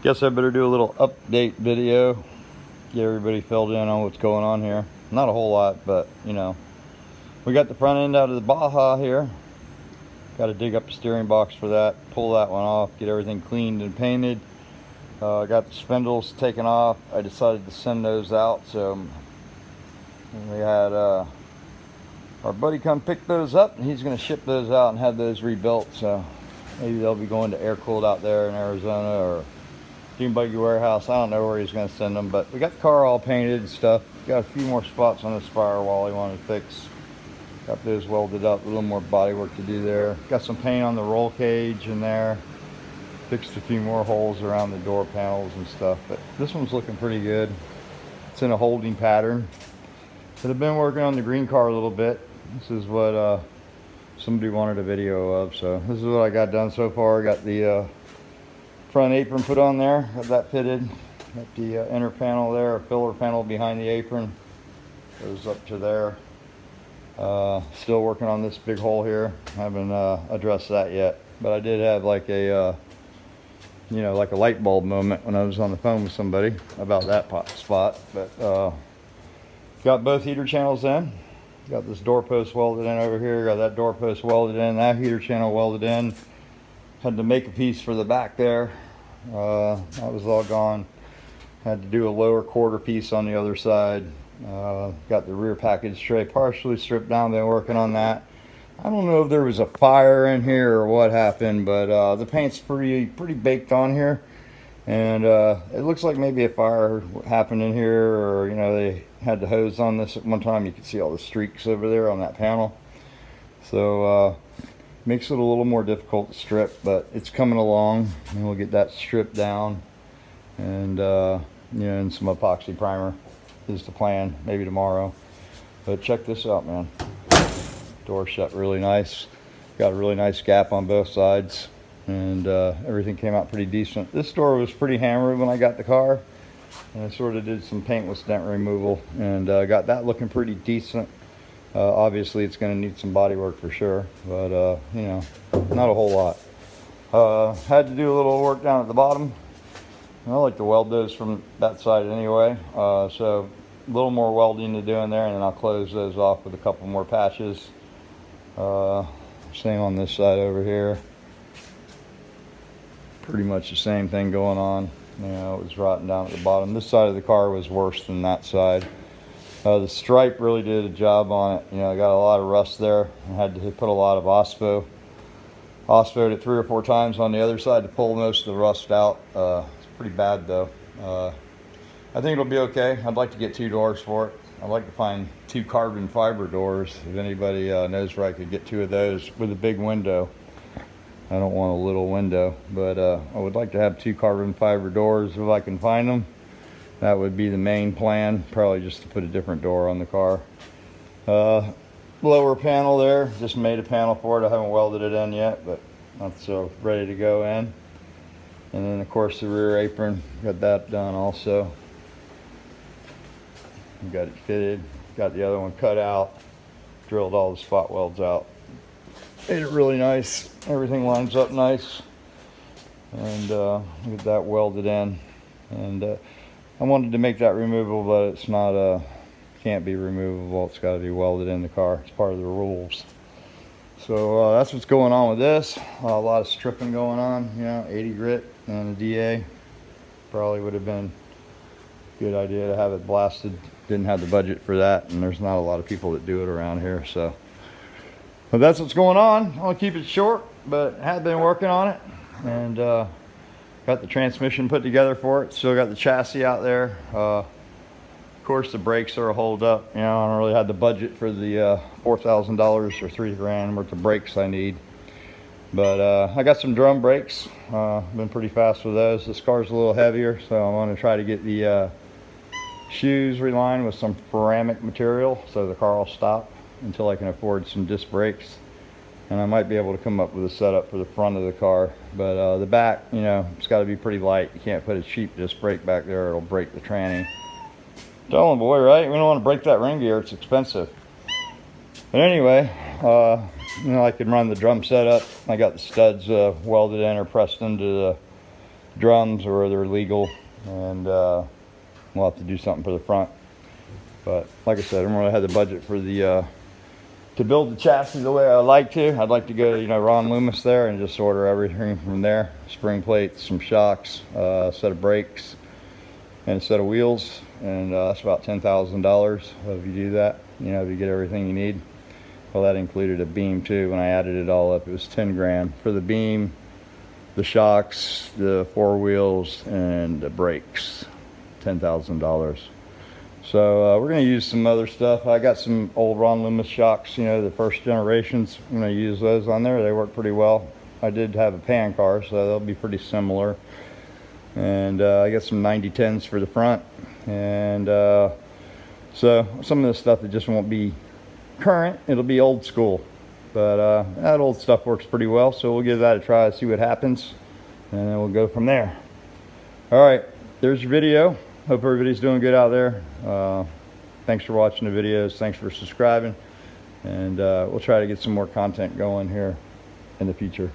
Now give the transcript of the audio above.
Guess I better do a little update video, get everybody filled in on what's going on here. Not a whole lot, but you know, we got the front end out of the Baja here. Got to dig up the steering box for that, pull that one off, get everything cleaned and painted. Got the spindles taken off. I decided to send those out, so we had our buddy come pick those up, and he's going to ship those out and have those rebuilt. So maybe they'll be going to air cooled out there in Arizona or Dune Buggy Warehouse. I don't know where he's going to send them, but we got the car all painted and stuff. Got a few more spots on this firewall he wanted to fix. Got those welded up, a little more body work to do there. Got some paint on the roll cage in there. Fixed a few more holes around the door panels and stuff, but this one's looking pretty good. It's in a holding pattern. But I've been working on the green car a little bit. This is what somebody wanted a video of, so this is what I got done so far. Got the front apron put on there, got that fitted. Got the inner panel there, a filler panel behind the apron. Goes up to there. Still working on this big hole here. Haven't addressed that yet, but I did have like a you know, like a light bulb moment when I was on the phone with somebody about that spot. But got both heater channels in. Got this door post welded in over here. Got that door post welded in. That heater channel welded in. Had to make a piece for the back there. That was all gone. Had to do a lower quarter piece on the other side. Got the rear package tray partially stripped down. Been working on that. I don't know if there was a fire in here or what happened, but the paint's pretty baked on here, and it looks like maybe a fire happened in here, or you know, they had the hose on this at one time. You can see all the streaks over there on that panel, so makes it a little more difficult to strip, but it's coming along, and we'll get that stripped down, and you know, and some epoxy primer is the plan, maybe tomorrow. But check this out, man. Door shut really nice. Got a really nice gap on both sides, and everything came out pretty decent. This door was pretty hammered when I got the car, and I sort of did some paintless dent removal, and got that looking pretty decent. Obviously it's going to need some body work for sure, but you know, not a whole lot. Had to do a little work down at the bottom. I like to weld those from that side anyway, so a little more welding to do in there, and then I'll close those off with a couple more patches. Same on this side over here. Pretty much the same thing going on. You know, it was rotting down at the bottom. This side of the car was worse than that side. The stripe really did a job on it. You know, I got a lot of rust there. I had to put a lot of OSPO. OSPO'd it 3 or 4 times on the other side to pull most of the rust out. It's pretty bad though. I think it'll be okay. I'd like to get 2 doors for it. I'd like to find 2 carbon fiber doors. If anybody knows where I could get 2 of those with a big window. I don't want a little window, but I would like to have 2 carbon fiber doors if I can find them. That would be the main plan. Probably just to put a different door on the car. Lower panel there. Just made a panel for it. I haven't welded it in yet, but that's ready to go in. And then of course the rear apron. Got that done also. Got it fitted, got the other one cut out, drilled all the spot welds out. Made it really nice. Everything lines up nice. And get that welded in. And I wanted to make that removable, but it's not can't be removable. It's got to be welded in the car. It's part of the rules. So that's what's going on with this. A lot of stripping going on, you know, 80 grit and a DA. Probably would have been a good idea to have it blasted. Didn't have the budget for that, and there's not a lot of people that do it around here, so. But that's what's going on. I'll keep it short, but have been working on it, and got the transmission put together for it. Still got the chassis out there. Of course, the brakes are a hold up. You know, I don't really have the budget for the $4,000 or $3,000 worth of brakes I need. But I got some drum brakes. Been pretty fast with those. This car's a little heavier, so I want to try to get the shoes relined with some ceramic material so the car will stop until I can afford some disc brakes. And I might be able to come up with a setup for the front of the car, but the back, you know, it's got to be pretty light. You can't put a cheap disc brake back there, it'll break the tranny. Tell them, boy, right? We don't want to break that ring gear, it's expensive. But anyway, you know, I can run the drum setup. I got the studs welded in or pressed into the drums where they're legal, and we'll have to do something for the front. But like I said, I don't really have the budget for the to build the chassis the way I like to. I'd like to go to, you know, Ron Loomis there and just order everything from there. Spring plates, some shocks, a set of brakes, and a set of wheels. And that's about $10,000 if you do that, you know, if you get everything you need. Well, that included a beam too. When I added it all up, it was 10 grand for the beam, the shocks, the four wheels, and the brakes. $10,000. So we're going to use some other stuff. I got some old Ron Loomis shocks, you know, the first generations. I'm going to use those on there. They work pretty well. I did have a pan car, so they'll be pretty similar. And I got some 9010s for the front. And so some of the stuff that just won't be current, it'll be old school. But that old stuff works pretty well, so we'll give that a try, see what happens, and then we'll go from there. All right, there's your video. Hope everybody's doing good out there. Thanks for watching the videos. Thanks for subscribing. And we'll try to get some more content going here in the future.